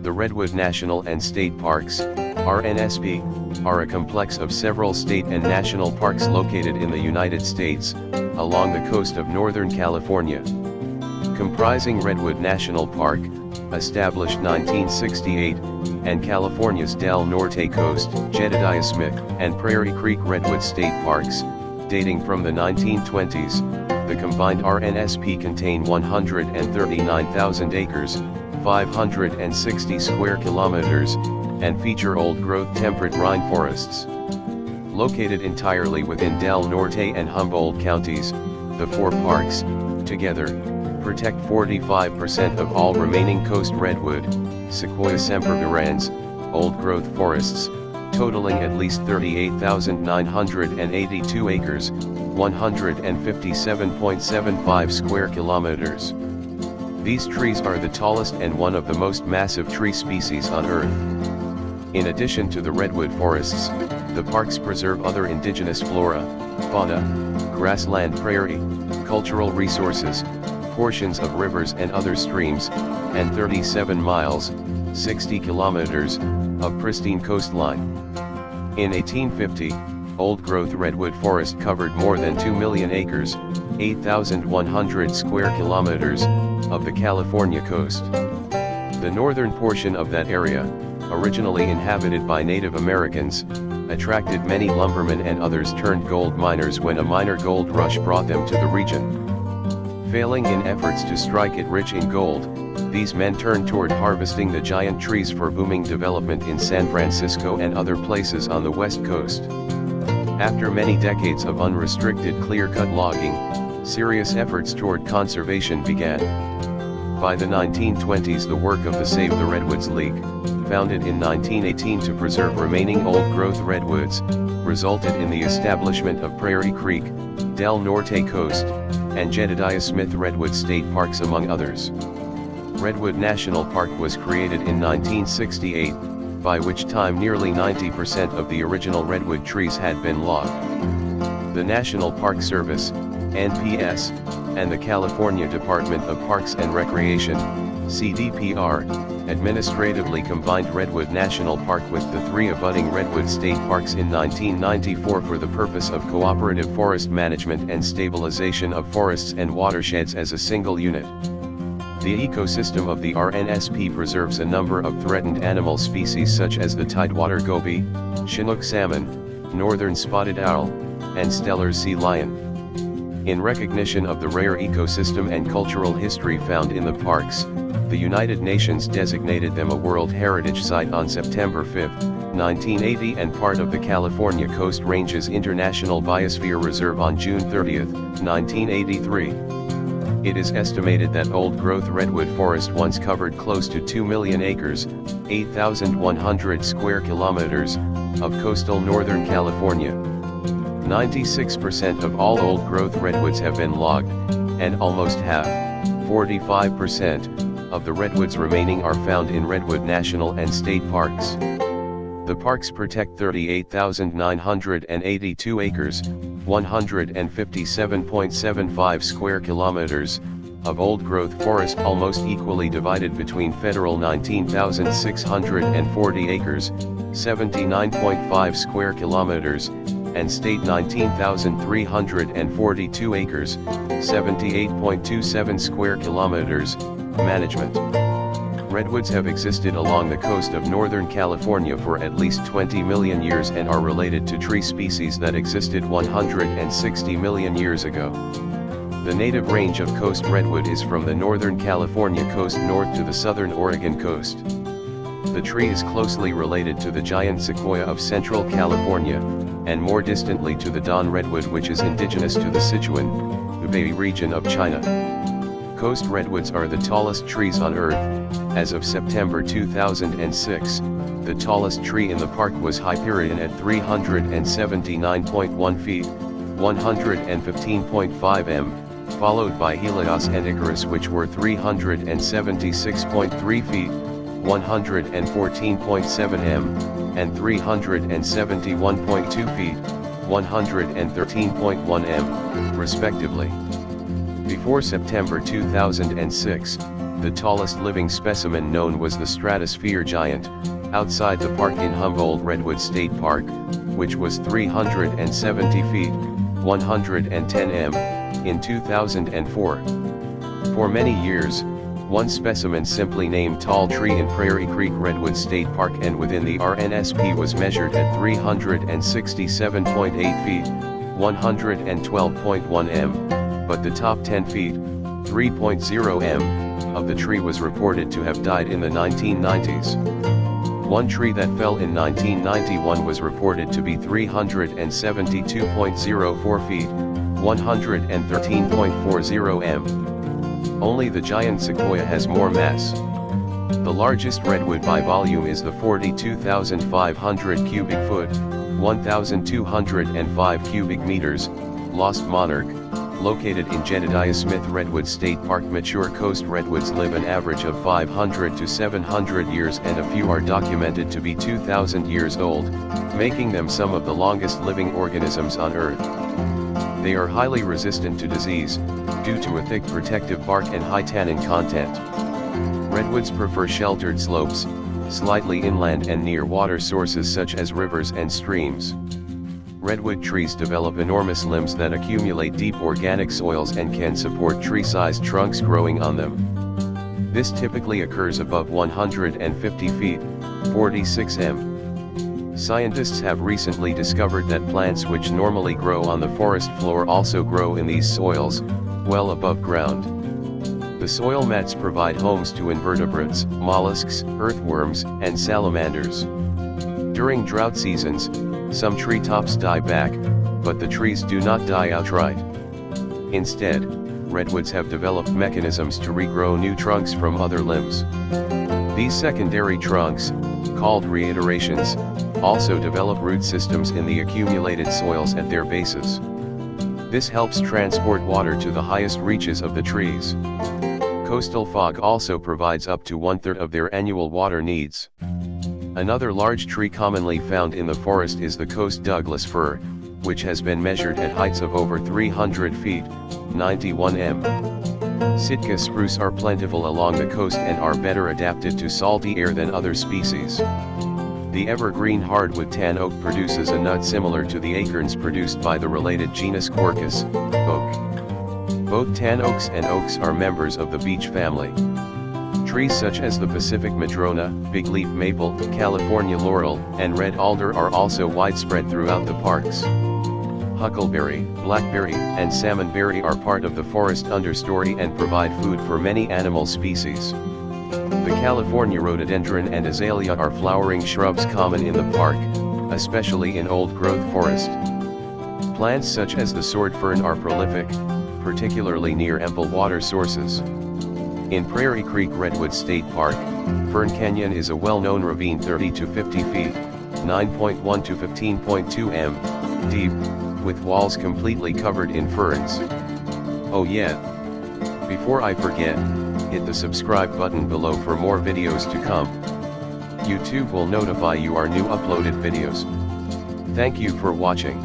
The Redwood National and State Parks, RNSP, are a complex of several state and national parks located in the United States, along the coast of Northern California. Comprising Redwood National Park, established 1968, and California's Del Norte Coast, Jedediah Smith, and Prairie Creek Redwood State Parks, dating from the 1920s, the combined RNSP contain 139,000 acres, 560 square kilometers, and feature old-growth temperate rainforests. Located entirely within Del Norte and Humboldt counties, the four parks, together, protect 45% of all remaining coast redwood, Sequoia sempervirens, old-growth forests, totaling at least 38,982 acres, 157.75 square kilometers. These trees are the tallest and one of the most massive tree species on Earth. In addition to the redwood forests, the parks preserve other indigenous flora, fauna, grassland prairie, cultural resources, portions of rivers and other streams, and 37 miles, 60 kilometers, of pristine coastline. In 1850, old-growth redwood forest covered more than 2 million acres, 8,100 square kilometers, of the California coast. The northern portion of that area, originally inhabited by Native Americans, attracted many lumbermen and others turned gold miners when a minor gold rush brought them to the region. Failing in efforts to strike it rich in gold, these men turned toward harvesting the giant trees for booming development in San Francisco and other places on the west coast. After many decades of unrestricted clear-cut logging, serious efforts toward conservation began. By the 1920s, the work of the Save the Redwoods League, founded in 1918 to preserve remaining old-growth redwoods, resulted in the establishment of Prairie Creek, Del Norte Coast, and Jedediah Smith Redwood State Parks among others. Redwood National Park was created in 1968, by which time nearly 90% of the original redwood trees had been logged. The National Park Service, NPS, and the California Department of Parks and Recreation, CDPR, administratively combined Redwood National Park with the three abutting Redwood State Parks in 1994 for the purpose of cooperative forest management and stabilization of forests and watersheds as a single unit. The ecosystem of the RNSP preserves a number of threatened animal species such as the tidewater goby, Chinook salmon, northern spotted owl, and Steller sea lion. In recognition of the rare ecosystem and cultural history found in the parks, the United Nations designated them a World Heritage Site on September 5, 1980 and part of the California Coast Range's International Biosphere Reserve on June 30, 1983. It is estimated that old-growth redwood forest once covered close to 2 million acres, 8,100 square kilometers, of coastal Northern California. 96% of all old-growth redwoods have been logged, and almost half, 45%, of the redwoods remaining are found in Redwood National and State Parks. The parks protect 38,982 acres, 157.75 square kilometers, of old-growth forest almost equally divided between federal 19,640 acres, 79.5 square kilometers, and state 19,342 acres, 78.27 square kilometers, management. Redwoods have existed along the coast of Northern California for at least 20 million years and are related to tree species that existed 160 million years ago. The native range of coast redwood is from the Northern California coast north to the southern Oregon coast. The tree is closely related to the giant sequoia of Central California, and more distantly to the Don redwood, which is indigenous to the Sichuan, Hubei region of China. Coast redwoods are the tallest trees on Earth. As of September 2006, the tallest tree in the park was Hyperion at 379.1 feet, 115.5 m, followed by Helios and Icarus, which were 376.3 feet, 114.7 m, and 371.2 feet, 113.1 m, respectively. Before September 2006, The tallest living specimen known was the stratosphere giant, outside the park in Humboldt Redwood State Park, which was 370 feet, 110 m, in 2004. For many years, one specimen simply named Tall Tree in Prairie Creek Redwood State Park and within the RNSP was measured at 367.8 feet, 112.1 m, but the top 10 feet, 3.0 m, of the tree was reported to have died in the 1990s. One tree that fell in 1991 was reported to be 372.04 feet, 113.40 m. Only the giant sequoia has more mass. The largest redwood by volume is the 42,500 cubic foot, 1,205 cubic meters, Lost Monarch, located in Jedediah Smith Redwood State Park. Mature coast redwoods live an average of 500 to 700 years and a few are documented to be 2,000 years old, making them some of the longest living organisms on Earth. They are highly resistant to disease, due to a thick protective bark and high tannin content. Redwoods prefer sheltered slopes, slightly inland and near water sources such as rivers and streams. Redwood trees develop enormous limbs that accumulate deep organic soils and can support tree-sized trunks growing on them. This typically occurs above 150 feet, 46 m. Scientists have recently discovered that plants which normally grow on the forest floor also grow in these soils, well above ground. The soil mats provide homes to invertebrates, mollusks, earthworms, and salamanders. During drought seasons, some treetops die back, but the trees do not die outright. Instead, redwoods have developed mechanisms to regrow new trunks from other limbs. These secondary trunks, called reiterations, also develop root systems in the accumulated soils at their bases. This helps transport water to the highest reaches of the trees. Coastal fog also provides up to 1/3 of their annual water needs. Another large tree commonly found in the forest is the coast Douglas fir, which has been measured at heights of over 300 feet, 91 m. Sitka spruce are plentiful along the coast and are better adapted to salty air than other species. The evergreen hardwood tan oak produces a nut similar to the acorns produced by the related genus Quercus, oak. Both tan oaks and oaks are members of the beech family. Trees such as the Pacific madrona, bigleaf maple, California laurel, and red alder are also widespread throughout the parks. Huckleberry, blackberry, and salmonberry are part of the forest understory and provide food for many animal species. The California rhododendron and azalea are flowering shrubs common in the park, especially in old-growth forest. Plants such as the sword fern are prolific, particularly near ample water sources. In Prairie Creek Redwood State Park, Fern Canyon is a well-known ravine 30 to 50 feet, 9.1 to 15.2 m, deep, with walls completely covered in ferns. Oh yeah! Before I forget, hit the subscribe button below for more videos to come. YouTube will notify you our new uploaded videos. Thank you for watching.